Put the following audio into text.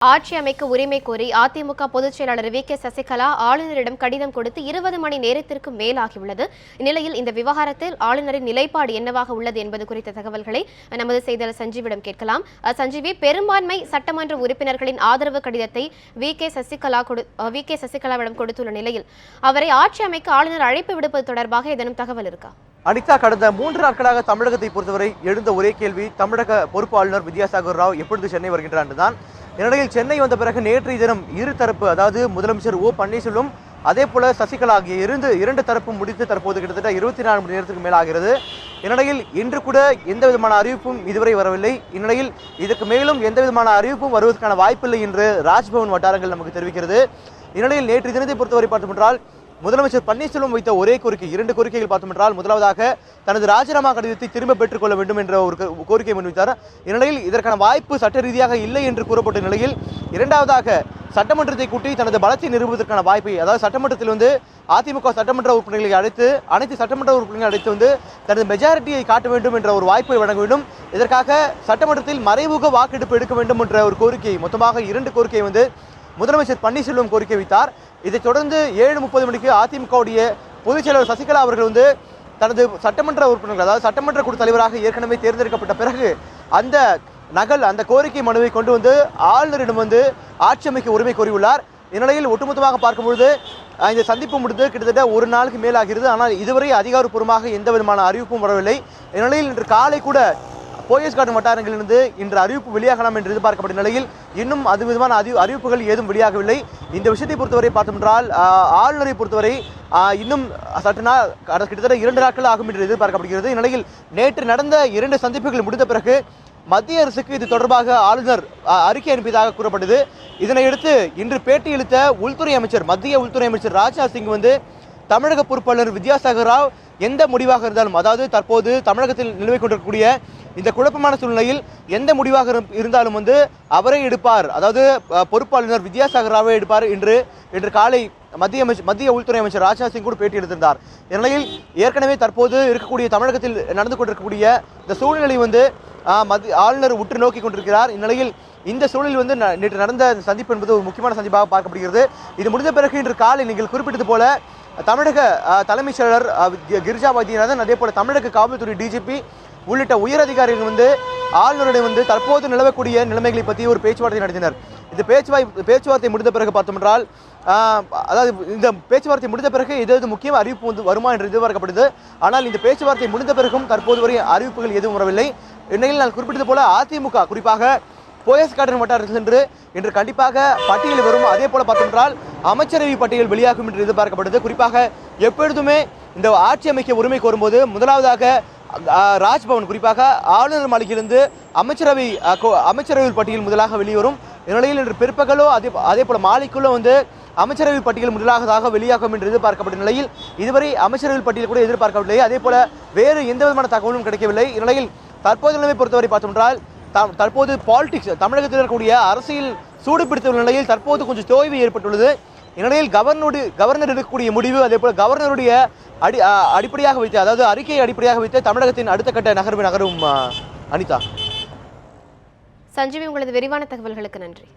ஆட்சி அமைக்க உரிமை கோரி அதிமுக பொதுச் செயலாளர் வி.கே. சசிகலா ஆளுநரிடம் கடிதம் கொடுத்து 20 மணி நேரத்திற்கு மேலாகியுள்ளது. இந்நிலையில் இந்த விவகாரத்தில் ஆளுநரின் நிலைப்பாடு என்னவாக உள்ளது என்பது குறித்த தகவல்களை நமது செய்தியாளர் சஞ்சீவிடம் கேட்கலாம். சஞ்சீவி, பெரும்பான்மை சட்டமன்ற உறுப்பினர்களின் ஆதரவு கடிதத்தை வி.கே. சசிகலாவிடம் கொடுத்துள்ள நிலையில் அவரை ஆட்சி அமைக்க ஆளுநர் அழைப்பு விடுப்பது தொடர்பாக ஏதேனும் தகவல் இருக்கா? அனிதா, கடந்த 3 நாட்களாக தமிழகத்தை பொறுத்தவரை எழுந்த ஒரே கேள்வி, தமிழக பொறுப்பு ஆளுநர் வித்யாசாகர் ராவ் எப்பொழுது சென்னை வருகின்றார் என்றுதான். இந்நிலையில் சென்னை வந்த பிறகு நேற்றைய தினம் இரு தரப்பு, அதாவது முதலமைச்சர் ஓ பன்னீர்செல்வம் அதே போல சசிகலா ஆகிய இரண்டு தரப்பும் முடித்து தற்போது கிட்டத்தட்ட 24 மணி நேரத்துக்கு மேலாகிறது. இந்நிலையில் இன்று கூட எந்த விதமான அறிவிப்பும் இதுவரை வரவில்லை. இந்நிலையில் இதற்கு மேலும் எந்த விதமான அறிவிப்பும் வருவதற்கான வாய்ப்பில்லை என்று ராஜ்பவன் வட்டாரங்கள் நமக்கு தெரிவிக்கிறது. இந்நிலையில் நேற்று தினத்தை பொறுத்தவரை பார்த்தோம் என்றால் முதலமைச்சர் பன்னீர்செல்வம் வைத்த ஒரே கோரிக்கை, 2 கோரிக்கைகள் பார்த்தோம் என்றால், முதலாவதாக தனது ராஜினாமா கடிதத்தை திரும்ப பெற்றுக்கொள்ள வேண்டும் என்ற ஒரு கோரிக்கை முன்வைத்தார். இந்நிலையில் இதற்கான வாய்ப்பு சட்ட ரீதியாக இல்லை என்று கூறப்பட்ட நிலையில், இரண்டாவதாக சட்டமன்றத்தை கூட்டி தனது பலத்தை நிறுவுவதற்கான வாய்ப்பை, அதாவது சட்டமன்றத்தில் அதிமுக சட்டமன்ற உறுப்பினர்களை அழைத்து அனைத்து சட்டமன்ற உறுப்பினர்களை அழைத்து தனது மெஜாரிட்டியை காட்ட வேண்டும் என்ற ஒரு வாய்ப்பை வழங்க வேண்டும். இதற்காக சட்டமன்றத்தில் மறைமுக வாக்கெடுப்பு எடுக்க வேண்டும் என்ற ஒரு கோரிக்கை, மொத்தமாக 2 கோரிக்கை முதலமைச்சர் பன்னீர்செல்வம் கோரிக்கை வைத்தார். இதைத் தொடர்ந்து 7:30 மணிக்கு அதிமுகவுடைய பொதுச் செயலாளர் சசிகலா அவர்கள் தனது சட்டமன்ற உறுப்பினர்கள், அதாவது சட்டமன்ற குழு தலைவராக ஏற்கனவே தேர்ந்தெடுக்கப்பட்ட பிறகு அந்த கோரிக்கை மனுவை கொண்டு ஆளுநரிடம் ஆட்சி அமைக்க உரிமை கோரியுள்ளார். இந்நிலையில் ஒட்டுமொத்தமாக பார்க்கும்பொழுது இந்த சந்திப்பு முடிந்து கிட்டத்தட்ட ஒரு நாளுக்கு மேலாகிறது. ஆனால் இதுவரை அதிகாரப்பூர்வமாக எந்த விதமான அறிவிப்பும் வரவில்லை. இந்நிலையில் இன்று காலை கூட போயஸ் கார்டன் வட்டாரங்களிலிருந்து இன்று அறிவிப்பு வெளியாகலாம் என்று எதிர்பார்க்கப்பட்ட நிலையில் இன்னும் அது விதமான அறிவிப்புகள் ஏதும் வெளியாகவில்லை. இந்த விஷயத்தை பொறுத்தவரை பார்த்தோம் என்றால் ஆளுநரை பொறுத்தவரை இன்னும் சற்று நாள், கிட்டத்தட்ட 2 நாட்கள் ஆகும் என்று எதிர்பார்க்கப்படுகிறது. இந்நிலையில் நேற்று நடந்த 2 சந்திப்புகள் முடிந்த பிறகு மத்திய அரசுக்கு இது தொடர்பாக ஆளுநர் அறிக்கை அனுப்பியதாக கூறப்பட்டது. இதனையடுத்து இன்று பேட்டியளித்த மத்திய உள்துறை அமைச்சர் ராஜ்நாத் சிங் தமிழக பொறுப்பாளர் வித்யாசாகர் ராவ் எந்த முடிவாக இருந்தாலும், அதாவது தற்போது தமிழகத்தில் நிலவிக் கொண்டிருக்கக்கூடிய இந்த குழப்பமான சூழ்நிலையில் எந்த முடிவாக இருந்தாலும் அவரே எடுப்பார், அதாவது பொறுப்பாளர் வித்யாசாகர் ராவே எடுப்பார் என்று காலை மத்திய உள்துறை அமைச்சர் ராஜ்நாத் சிங் கூட பேட்டி எடுத்திருந்தார். இந்நிலையில் ஏற்கனவே தற்போது இருக்கக்கூடிய தமிழகத்தில் நடந்து கொண்டிருக்கக்கூடிய இந்த சூழ்நிலை ஆளுநர் உற்று நோக்கி கொண்டிருக்கிறார். இந்நிலையில் இந்த சூழலில் நேற்று நடந்த சந்திப்பு என்பது ஒரு முக்கியமான சந்திப்பாக பார்க்கப்படுகிறது. இது முடிந்த பிறகு இன்று காலை நீங்கள் குறிப்பிட்டது போல தமிழக தலைமைச் செயலர் கிரிஜா வைத்தியநாதன், அதே போல தமிழக காவல்துறை டிஜிபி உள்ளிட்ட உயர் அதிகாரிகள் ஆளுநருடன் தற்போது நிலவக்கூடிய நிலைமைகளை பற்றி ஒரு பேச்சுவார்த்தை நடத்தினர். இந்த பேச்சுவார்த்தை முடிந்த பிறகு பார்த்தோம் என்றால், அதாவது இந்த பேச்சுவார்த்தை முடிந்த பிறகு ஏதாவது முக்கிய அறிவிப்பு வருமா என்று எதிர்பார்க்கப்படுது. ஆனால் இந்த பேச்சுவார்த்தை முடிந்த பிறகும் தற்போது வரை அறிவிப்புகள் எதுவும் வரவில்லை. இந்நிலையில் நான் குறிப்பிட்டது போல அதிமுக குறிப்பாக போயஸ் கார்டன் வட்டாரத்தில் சென்று இன்று கண்டிப்பாக பட்டியல் வரும். அதே போல பார்த்தோம் என்றால் அமைச்சரவை பட்டியல் வெளியாகும் என்று எதிர்பார்க்கப்படுது. குறிப்பாக எப்பொழுதுமே இந்த ஆட்சி அமைக்க உரிமை கோரும்போது முதலாவதாக ராஜ்பவன், குறிப்பாக ஆளுநர் மாளிகையிலிருந்து அமைச்சரவை பட்டியல் முதலாக வெளிவரும். இந்நிலையில் இன்று பிற்பகலோ அதே போல மாலைக்குள்ளோ அமைச்சரவை பட்டியல் முதலாவதாக வெளியாகும் என்று எதிர்பார்க்கப்பட்ட நிலையில் இதுவரை அமைச்சரவை பட்டியல் கூட எதிர்பார்க்கவில்லை. அதே போல வேறு எந்த விதமான தகவலும் கிடைக்கவில்லை. இந்நிலையில் தற்போது நிலைமை பொறுத்தவரை பார்த்தோம் என்றால் தற்போது பாலிடிக்ஸ், தமிழகத்தில் இருக்கக்கூடிய அரசியல் சூடுபிடித்த நிலையில் தற்போது கொஞ்சம் தோய்வு ஏற்பட்டுள்ளது. இந்நிலையில் கவர்னர் எடுக்கக்கூடிய முடிவு, அதே போல கவர்னருடைய அடிப்படையாக வைத்து, அதாவது அறிக்கையை அடிப்படையாக வைத்து தமிழகத்தின் அடுத்த கட்ட நகரும். அனிதா, சஞ்சீவி, உங்களது விரிவான தகவல்களுக்கு நன்றி.